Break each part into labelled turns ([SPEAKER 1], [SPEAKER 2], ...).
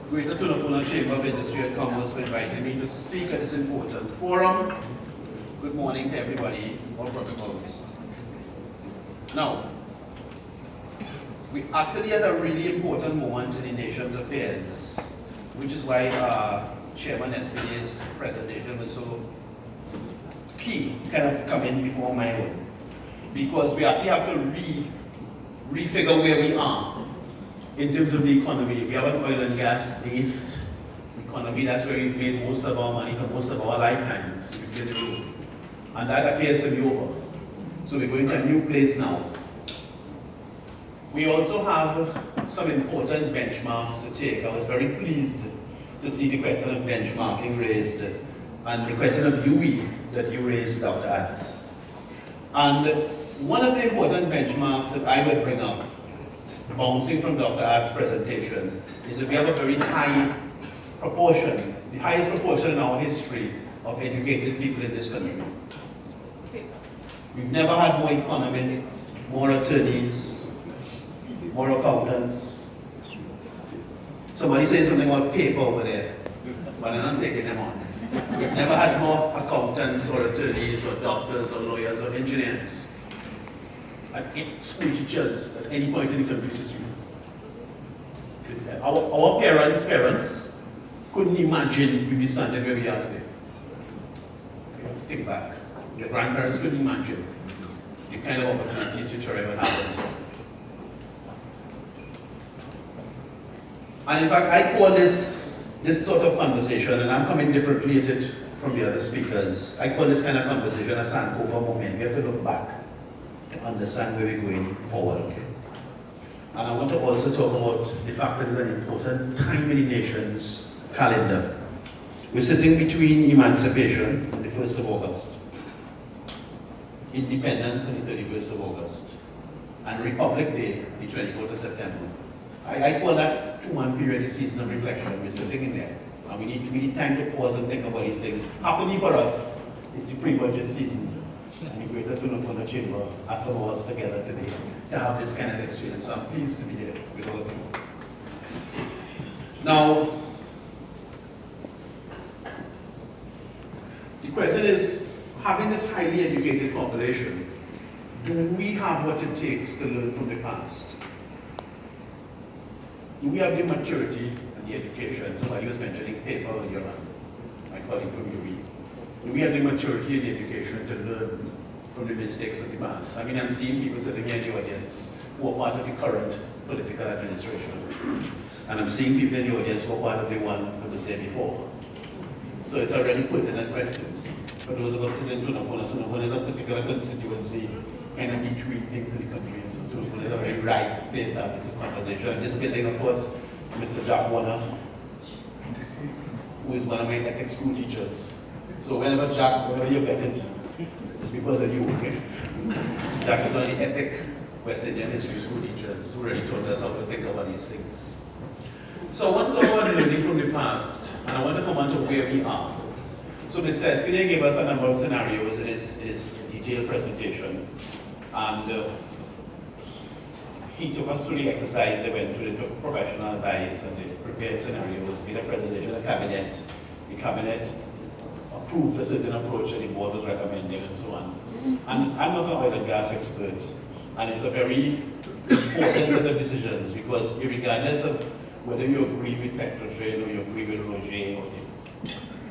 [SPEAKER 1] Greater Tunapuna Chamber of Industry and Commerce for inviting me to speak at this important forum. Good morning to everybody, all protocols. Now, we actually had a really important moment in the nation's affairs, which is why Chairman SPD's presentation was so key, kind of coming before my own. Because we actually have to refigure where we are in terms of the economy. We have an oil and gas based economy. That's where we've made most of our money for most of our lifetimes. And that appears to be over. So we're going to a new place now. We also have some important benchmarks to take. I was very pleased to see the question of benchmarking raised and the question of UE that you raised, Dr. Atz. And one of the important benchmarks that I would bring up, bouncing from Dr. Atz's presentation, is that we have a very high proportion, the highest proportion in our history of educated people in this country. We've never had more economists, more attorneys, more accountants. Somebody saying something about paper over there, but I'm not taking them on. We've never had more accountants or attorneys or doctors or lawyers or engineers and school teachers at any point in the country's history. Our parents couldn't imagine we'd be standing where we are today. You have to think back. Your grandparents couldn't imagine the kind of opportunities which are ever happens. And in fact, I call this sort of conversation, and I'm coming differently at it from the other speakers, I call this kind of conversation a Sankofa moment. We have to look back to understand where we're going forward. Okay? And I want to also talk about the fact that there's an important time in the nation's calendar. We're sitting between emancipation on the 1st of August, independence on the 31st of August, and Republic Day, the 24th of September. I call that 2-month period a season of reflection. We're sitting in there. And we need time to pause and think about these things. Happily for us, it's the pre-budget season. And the Greater Tunapuna Chamber has some of us together today to have this kind of experience. So I'm pleased to be here with all of you. Now, the question is, having this highly educated population, do we have what it takes to learn from the past? Do we have the maturity and the education? Somebody was mentioning paper earlier on, my colleague from UB. Do we have the maturity and the education to learn from the mistakes of the past? I mean, I'm seeing people sitting here in the audience who are part of the current political administration. And I'm seeing people in the audience who are part of the one that was there before. So it's a really pertinent question. For those of us sitting in Tunapuna is a particular constituency kind of between things in the country, and so Tunapuna is a very right place to have this conversation. And this building, of course, Mr. Jack Warner, who is one of my ethics school teachers. So whenever you get it, it's because of you, okay? Jack is one of the epic West Indian history school teachers who really taught us how to think about these things. So I want to talk about learning from the past, and I want to come on to where we are. So Mr. Espine gave us a number of scenarios in his detailed presentation. And he took us through the exercise. They went through the professional advice and the prepared scenarios, made a presentation of cabinet. The cabinet approved a certain approach that the board was recommending and so on. And I'm not an oil and gas expert, and it's a very important set of decisions because regardless of whether you agree with Petrotrail or you agree with Roger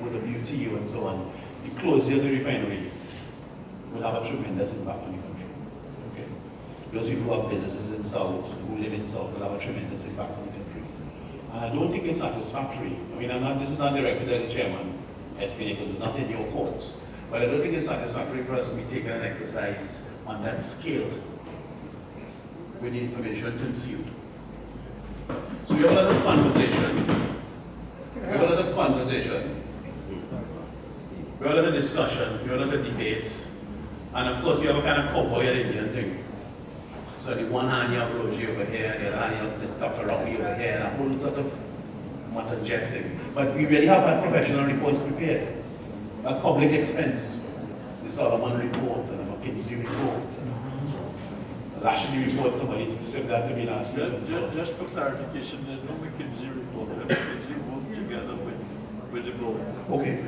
[SPEAKER 1] or the WTO and so on, the closure of the refinery will have a tremendous impact on the country. Okay? Those people who have businesses in South, who live in South, will have a tremendous impact on the country. And I don't think it's satisfactory. I mean, this is not directed at the chairman, SPA, because it's not in your court. But I don't think it's satisfactory for us to be taking an exercise on that scale with the information concealed. So we have a lot of conversation. We have a lot of conversation. We have a lot of discussion. We have a lot of debates. And of course, we have a kind of cowboy and Indian thing. So on the one hand, you have Roger over here, and the other hand, you have Dr. Robbie over here, and a whole sort of Matt and Jeff thing. But we really have had professional reports prepared at public expense. The Solomon report and the McKinsey report. Lashley report, somebody said that to me last year.
[SPEAKER 2] Just for clarification, there's no McKinsey report. McKinsey works together with the board.
[SPEAKER 1] Okay.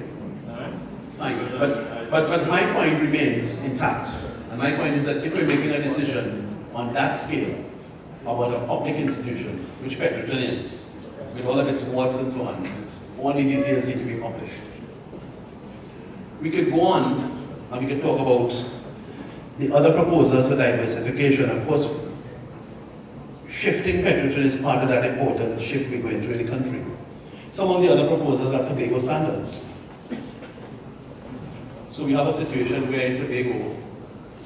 [SPEAKER 2] All right?
[SPEAKER 1] Fine. But my point remains intact. And my point is that if we're making a decision on that scale about a public institution, which Petrotrin is, with all of its wards and so on, all the details need to be published. We could go on and we could talk about the other proposals for diversification. Of course, shifting Petrotrin is part of that important shift we're going through in the country. Some of the other proposals are Tobago standards. So we have a situation where in Tobago,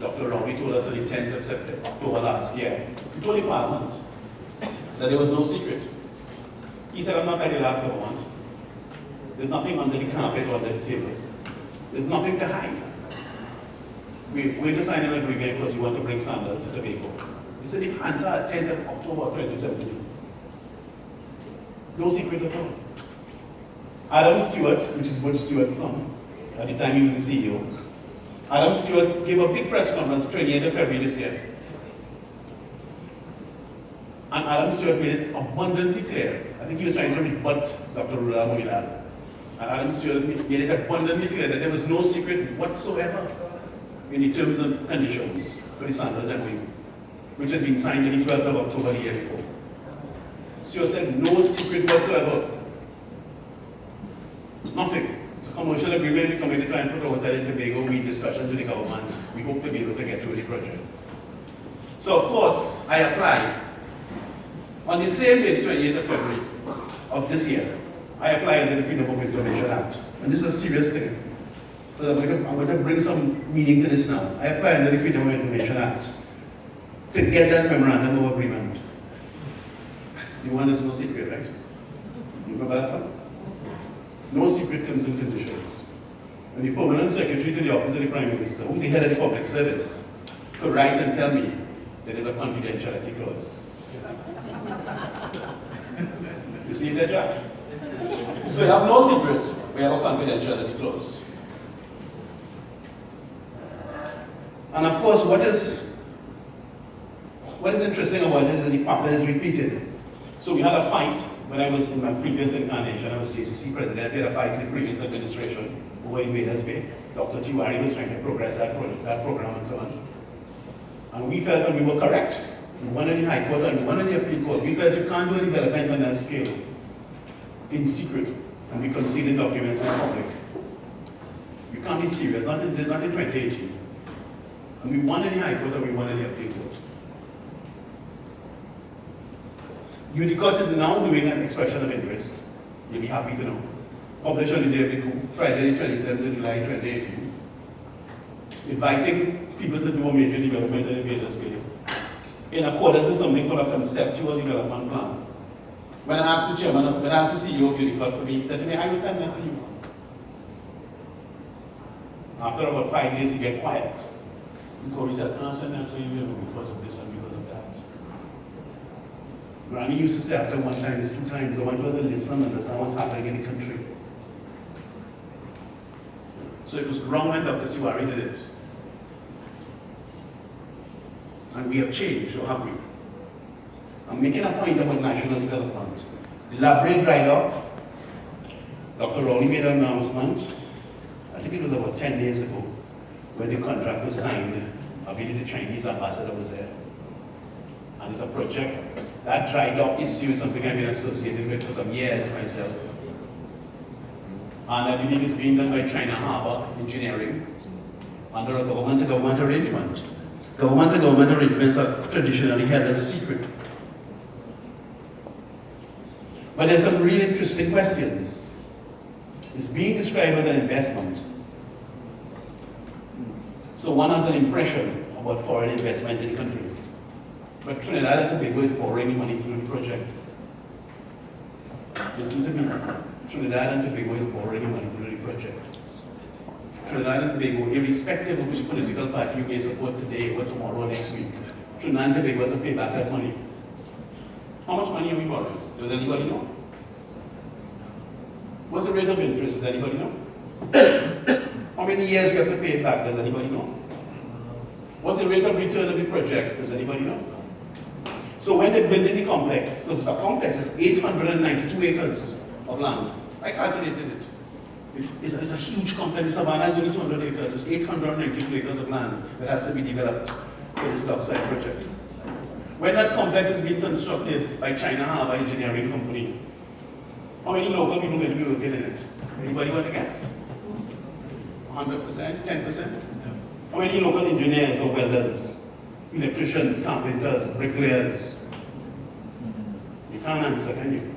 [SPEAKER 1] Dr. Rowley told us on the 10th of October last year, he told the Parliament that there was no secret. He said, I'm not like the last government. There's nothing under the carpet or under the table. There's nothing to hide. We're going to sign an agreement because we want to bring standards to Tobago. He said the answer at 10th of October 2017. No secret at all. Adam Stewart, which is Butch Stewart's son, at the time he was the CEO, Adam Stewart gave a big press conference 28th of February this year. And Adam Stewart made it abundantly clear. I think he was trying to rebut Dr. Rula Mobilal. And Adam Stewart made it abundantly clear that there was no secret whatsoever in the terms and conditions for the standards MOU, which had been signed on the 12th of October the year before. Stewart said no secret whatsoever. Nothing. It's a commercial agreement. We're coming to try and put out that in Tobago. We discussions with the government. We hope to be able to get through the project. So of course, I applied. On the same day, the 28th of February of this year, I applied under the Freedom of Information Act. And this is a serious thing. So I'm going to bring some meaning to this now. I applied under the Freedom of Information Act to get that memorandum of agreement. The one is no secret, right? You remember that one? No secret terms and conditions. And the permanent secretary to the office of the Prime Minister, who's the head of the public service, could write and tell me that there's a confidentiality clause. You see that, Jack? So we have no secret, we have a confidentiality clause. And of course, what is interesting about it is that the pattern is repeated. So we had a fight when I was in my previous incarnation. I was GTCIC president. We had a fight in the previous administration over Invaders Bay. Dr. Tiwari was trying to progress that program and so on. And we felt that we were correct. We won in the High Court and we won in the Appeal Court. We felt you can't do a development on that scale in secret and we conceded documents in public. You can't be serious, not in 2018. And we won in the High Court and we won in the Appeal Court. Unicort is now doing an expression of interest. You'll be happy to know. Published on the Daily Coup, Friday the 27th of July 2018. Inviting people to do a major development in Invaders Bay in accordance with something called a conceptual development plan. When I asked the chairman, when I asked the CEO of Unicort for me, he said to me, I will send that for you. After about 5 days, he get quiet. He said, I can't send that for you because of this and because of that. Granny used to say after one time, it's 2 times, I want to listen and understand what's happening in the country. So it was wrong when Dr. Tiwari did it. And we have changed, or have we? I'm making a point about national development. The Labrador dried up. Dr. Rowley made an announcement, I think it was about 10 days ago, when the contract was signed. I believe the Chinese ambassador was there. And it's a project. That dried up issue is something I've been associated with for some years myself. And I believe it's being done by China Harbour Engineering under a government-to-government arrangement. Government-to-government arrangements are traditionally held as secret. But there's some really interesting questions. It's being described as an investment. So one has an impression about foreign investment in the country. But Trinidad and Tobago is borrowing money through the project. Listen to me. Trinidad and Tobago is borrowing money through the project. Trinidad and Tobago, irrespective of which political party you may support today or tomorrow or next week, Trinidad and Tobago has to pay back that money. How much money are we borrowing? Does anybody know? What's the rate of interest? Does anybody know? How many years we have to pay it back? Does anybody know? What's the rate of return of the project? Does anybody know? So when they're building the complex, because it's a complex, it's 892 acres of land. I calculated it. It's a huge complex. Savannah is only 200 acres. It's 892 acres of land that has to be developed for this dockside project. When that complex is being constructed by China Harbour Engineering Company, how many local people are going to be working in it? Anybody want to guess? 100%? 10%? How many local engineers or welders, electricians, carpenters, bricklayers? You can't answer, can you?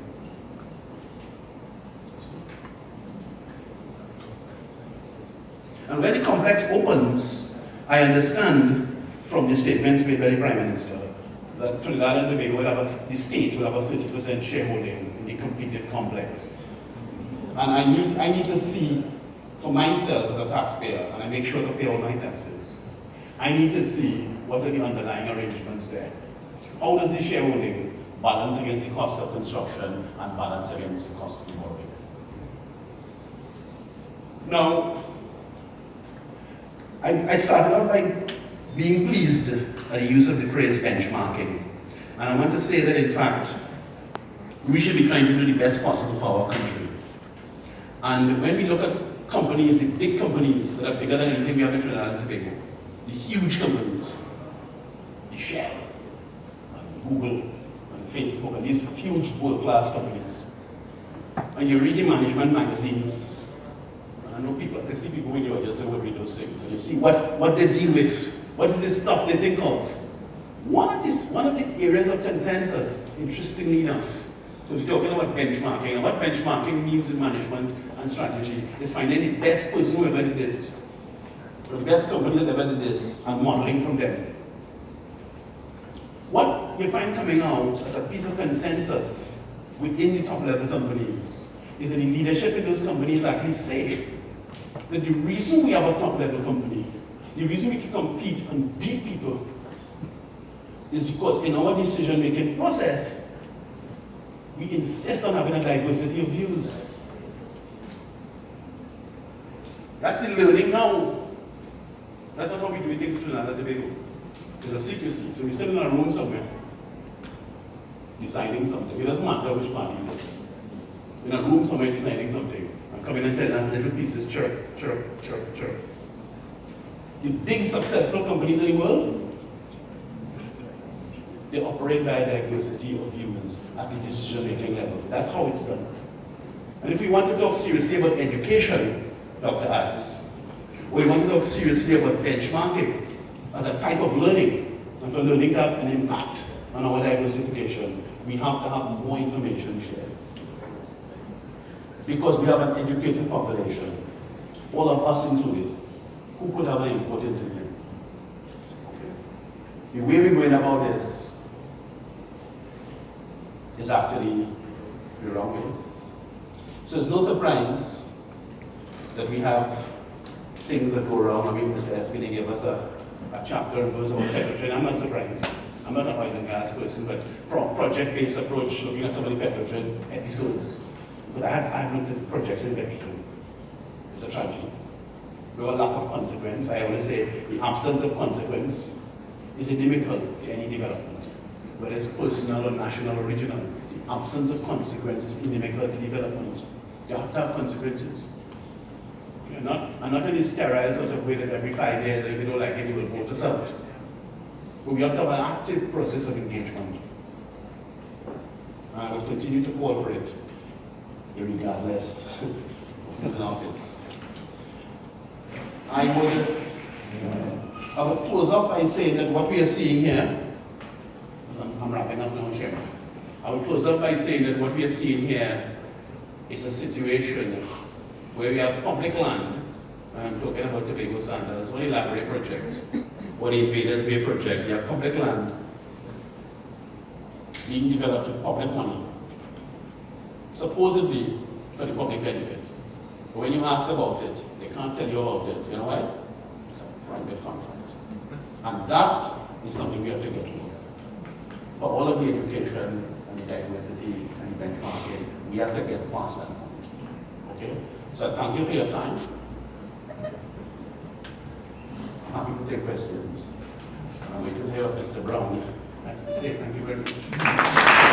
[SPEAKER 1] And when the complex opens, I understand from the statements made by the Prime Minister that Trinidad and Tobago will have the state will have a 30% shareholding in the completed complex. And I need to see, for myself as a taxpayer, and I make sure to pay all my taxes, I need to see what are the underlying arrangements there. How does the shareholding balance against the cost of construction and balance against the cost of the borrowing? Now, I started out by being pleased at the use of the phrase benchmarking. And I want to say that, in fact, we should be trying to do the best possible for our country. And when we look at companies, the big companies that are bigger than anything we have in Trinidad and Tobago, the huge companies, the Shell, and Google, and Facebook, and these huge world-class companies, and you read the management magazines, I know people, I see people in the audience who read those things, and you see what they deal with, what is the stuff they think of. One of the areas of consensus, interestingly enough, so we're talking about benchmarking, and what benchmarking means in management and strategy is finding the best person who ever did this, or the best company that ever did this, and modeling from them. What you find coming out as a piece of consensus within the top level companies is that the leadership in those companies actually say that the reason we have a top level company, the reason we can compete and beat people, is because in our decision making process, we insist on having a diversity of views. That's the learning now. That's not how we do things in Trinidad and Tobago. There's a secrecy. So we sit in a room somewhere, deciding something. It doesn't matter which party it is. In a room somewhere deciding something. And coming and telling us little pieces, chirp, chirp, chirp, chirp. The big successful companies in the world, they operate by a diversity of views at the decision-making level. That's how it's done. And if we want to talk seriously about education, Dr. Adds, or we want to talk seriously about benchmarking as a type of learning, and for learning to have an impact on our diversification, we have to have more information shared. Because we have an educated population, all of us included, who could have an input into it. The way we're going about this is actually the wrong way. So it's no surprise that we have things that go wrong. I mean, Mr. Espinay gave us a chapter and verse about Petrotrin. I'm not surprised. I'm not an oil and gas person, but from a project-based approach, looking at some of the Petrotrin episodes, but I've looked at projects in Petrotrin. It's a tragedy. We have a lack of consequence. I always say the absence of consequence is inimical to any development, whether it's personal or national or regional. The absence of consequence is inimical to development. You have to have consequences. And not in this sterile sort of way that every 5 years, if you don't like it, you will vote us out. But we have to have an active process of engagement. And I will continue to call for it, regardless of who's in office. I would close up by saying that what we are seeing here, I'm wrapping up now, Chairman. I would close up by saying that what we are seeing here is a situation where we have public land, and I'm talking about Tobago Sandals, one elaborate project, or the Invaders Bay project. You have public land being developed with public money, supposedly for the public benefit. But when you ask about it, they can't tell you about it. You know why? It's a private contract. And that is something we have to get over. For all of the education and the diversity and the benchmarking, we have to get past that point. Okay? So thank you for your time. I'm happy to take questions. We could hear what Mr. Brown has to say. Thank you very much.